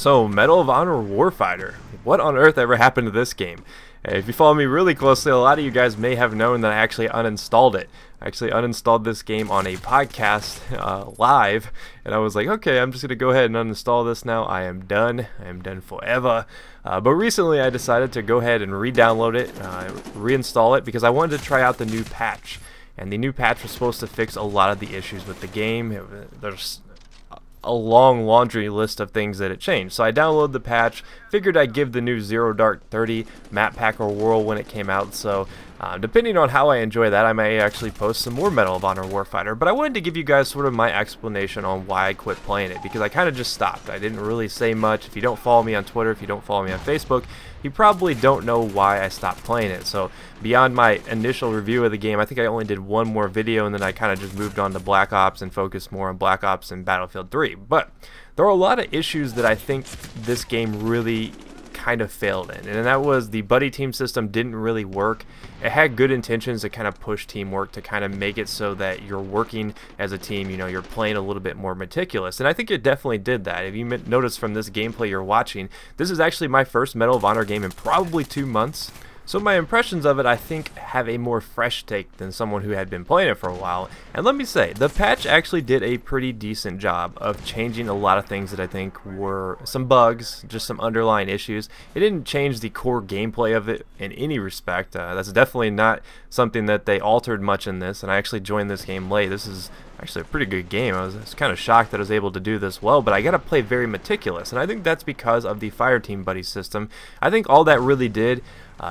So, Medal of Honor Warfighter. What on earth ever happened to this game? If you follow me really closely, a lot of you guys may have known that I actually uninstalled it. I actually uninstalled this game on a podcast live, and I was like, okay, I'm just going to go ahead and uninstall this now. I am done. I am done forever. But recently I decided to go ahead and re-download it, reinstall it, because I wanted to try out the new patch. And the new patch was supposed to fix a lot of the issues with the game. There's a long laundry list of things that it changed. So I downloaded the patch, figured I'd give the new Zero Dark 30 map pack a whirl when it came out. So depending on how I enjoy that, I may actually post some more Medal of Honor Warfighter. But I wanted to give you guys sort of my explanation on why I quit playing it, because I kind of just stopped. I didn't really say much. If you don't follow me on Twitter, if you don't follow me on Facebook, you probably don't know why I stopped playing it. So beyond my initial review of the game, I think I only did one more video, and then I kind of just moved on to Black Ops and focused more on Black Ops and Battlefield 3. But there are a lot of issues that I think this game really kind of failed in, and that was the buddy team system didn't really work. It had good intentions to kind of push teamwork, to kind of make it so that you're working as a team, you know, you're playing a little bit more meticulous, and I think it definitely did that. If you notice from this gameplay you're watching, this is actually my first Medal of Honor game in probably 2 months. So my impressions of it, I think, have a more fresh take than someone who had been playing it for a while. And let me say, the patch actually did a pretty decent job of changing a lot of things that I think were some bugs, just some underlying issues. It didn't change the core gameplay of it in any respect. That's definitely not something that they altered much in this, and I actually joined this game late. This is actually a pretty good game. I was kind of shocked that I was able to do this well, but I gotta play very meticulous, and I think that's because of the Fireteam Buddy system. I think all that really did,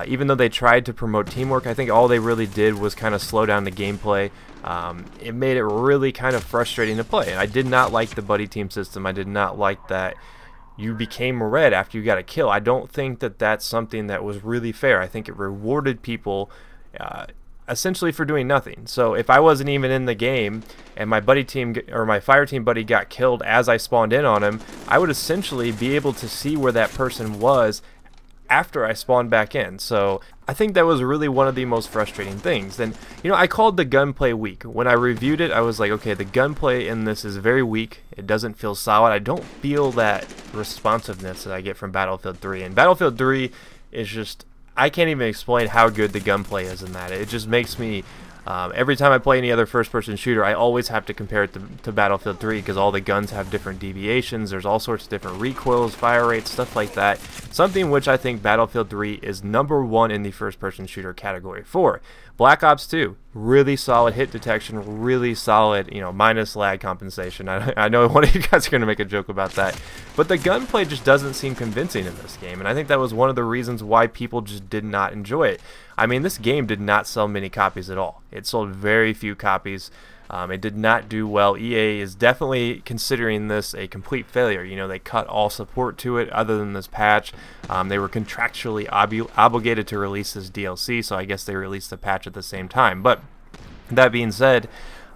even though they tried to promote teamwork, I think all they really did was kind of slow down the gameplay. It made it really kind of frustrating to play, and I did not like the buddy team system. I did not like that you became red after you got a kill. I don't think that that's something that was really fair. I think it rewarded people essentially for doing nothing. So if I wasn't even in the game and my buddy team or my fire team buddy got killed as I spawned in on him, I would essentially be able to see where that person was after I spawned back in. So I think that was really one of the most frustrating things. And you know, I called the gunplay weak. When I reviewed it, I was like, okay, the gunplay in this is very weak. It doesn't feel solid. I don't feel that responsiveness that I get from Battlefield 3. And Battlefield 3 is just, I can't even explain how good the gunplay is in that. It just makes me, every time I play any other first-person shooter, I always have to compare it to Battlefield 3 because all the guns have different deviations. There's all sorts of different recoils, fire rates, stuff like that. Something which I think Battlefield 3 is #1 in the first-person shooter category for. Black Ops 2, really solid hit detection, really solid, you know, minus lag compensation. I know one of you guys are going to make a joke about that, but the gunplay just doesn't seem convincing in this game, and I think that was one of the reasons why people just did not enjoy it. I mean, this game did not sell many copies at all. It sold very few copies. It did not do well. EA is definitely considering this a complete failure. You know, they cut all support to it other than this patch. They were contractually obligated to release this DLC, so I guess they released the patch at the same time. But that being said,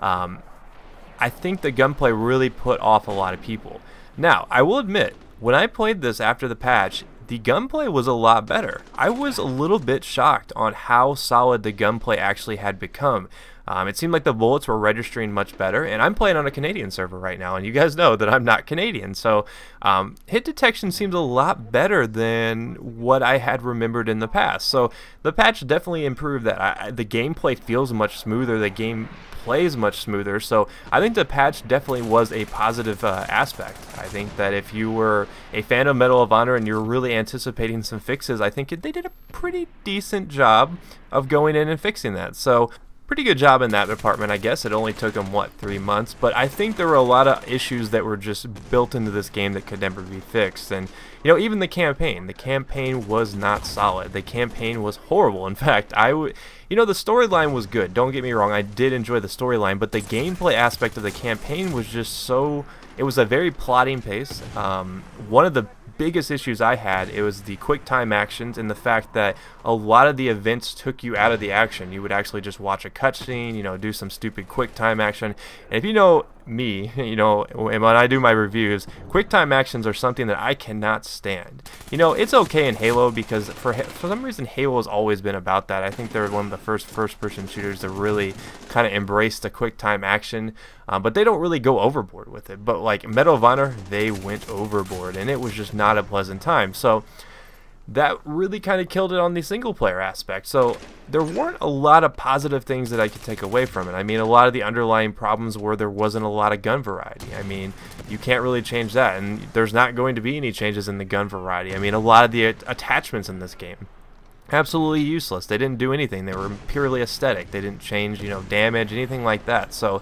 I think the gunplay really put off a lot of people. Now, I will admit, when I played this after the patch, the gunplay was a lot better. I was a little bit shocked on how solid the gunplay actually had become. It seemed like the bullets were registering much better, and I'm playing on a Canadian server right now, and you guys know that I'm not Canadian, so hit detection seems a lot better than what I had remembered in the past. So the patch definitely improved that. The gameplay feels much smoother, the game plays much smoother, so I think the patch definitely was a positive aspect. I think that if you were a fan of Medal of Honor and you're really anticipating some fixes, I think they did a pretty decent job of going in and fixing that. So pretty good job in that department, I guess. It only took them, what, 3 months? But I think there were a lot of issues that were just built into this game that could never be fixed. And, you know, even the campaign was not solid. The campaign was horrible. In fact, you know, the storyline was good. Don't get me wrong, I did enjoy the storyline, but the gameplay aspect of the campaign was just so, it was a very plotting pace. One of the biggest issues I had, it was the quick time actions and the fact that a lot of the events took you out of the action. You would actually just watch a cutscene, you know, do some stupid quick time action. And if you know me, you know, when I do my reviews, quick time actions are something that I cannot stand. You know, it's okay in Halo because for some reason Halo has always been about that. I think they're one of the first-person shooters to really kind of embrace the quick time action, but they don't really go overboard with it. But like Medal of Honor, they went overboard, and it was just not a pleasant time. So that really kind of killed it on the single player aspect. So there weren't a lot of positive things that I could take away from it. I mean, a lot of the underlying problems were there wasn't a lot of gun variety. I mean, you can't really change that, and there's not going to be any changes in the gun variety. I mean, a lot of the attachments in this game, absolutely useless. They didn't do anything. They were purely aesthetic. They didn't change, you know, damage, anything like that. So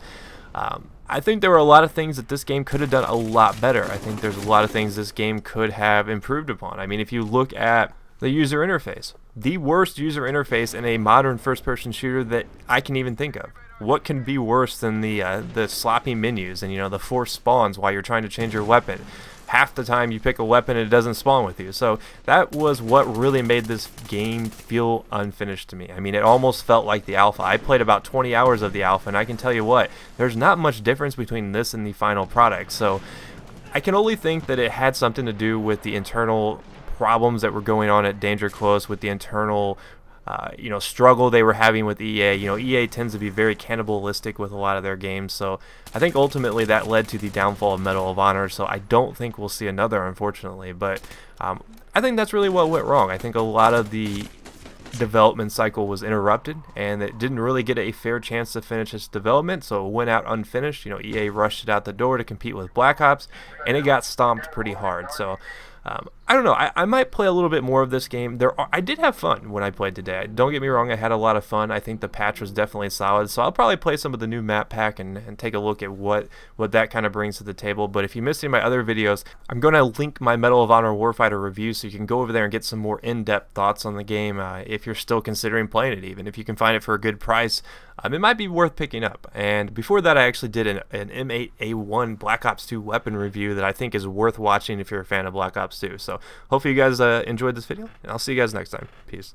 I think there were a lot of things that this game could have done a lot better. I think there's a lot of things this game could have improved upon. I mean, if you look at the user interface, the worst user interface in a modern first-person shooter that I can even think of. What can be worse than the sloppy menus and, you know, the forced spawns while you're trying to change your weapon? Half the time you pick a weapon and it doesn't spawn with you. So that was what really made this game feel unfinished to me. I mean, it almost felt like the alpha. I played about 20 hours of the alpha, and I can tell you what, there's not much difference between this and the final product. So I can only think that it had something to do with the internal problems that were going on at Danger Close, with the internal you know, struggle they were having with EA. You know, EA tends to be very cannibalistic with a lot of their games, so I think ultimately that led to the downfall of Medal of Honor. So I don't think we'll see another, unfortunately, but I think that's really what went wrong. I think a lot of the development cycle was interrupted, and it didn't really get a fair chance to finish its development, so it went out unfinished. You know, EA rushed it out the door to compete with Black Ops, and it got stomped pretty hard. So I don't know. I might play a little bit more of this game. I did have fun when I played today. Don't get me wrong. I had a lot of fun. I think the patch was definitely solid. So I'll probably play some of the new map pack and take a look at what that kind of brings to the table. But if you missed any of my other videos, I'm going to link my Medal of Honor Warfighter review, so you can go over there and get some more in-depth thoughts on the game if you're still considering playing it. Even if you can find it for a good price, it might be worth picking up. And before that, I actually did an M8A1 Black Ops 2 weapon review that I think is worth watching if you're a fan of Black Ops 2. So hopefully you guys enjoyed this video, and I'll see you guys next time. Peace.